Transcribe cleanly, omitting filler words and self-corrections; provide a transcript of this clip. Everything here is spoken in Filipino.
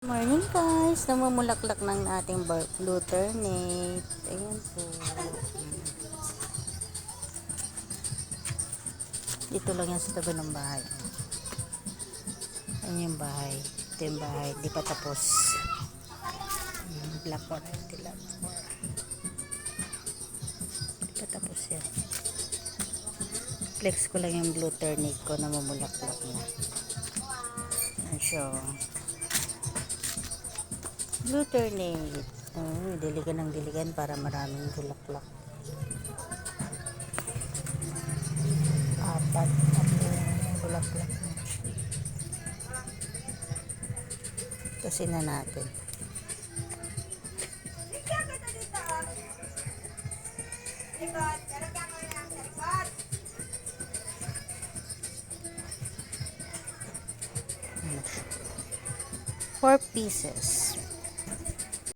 Morning guys, namumulaklak ng ating blue turnip. Ayan po. Dito lang yan sa tabi ng bahay. Ayan yung bahay. Ito yung bahay. Di pa tapos. Black one. Di pa tapos yan. Flex ko lang yung blue turnip ko na mamulaklak na. Ayan siya. Blue turnip. Diligan ng diligan para maraming bulaklak. Apat ang bulaklak. Tasin na natin. Four pieces.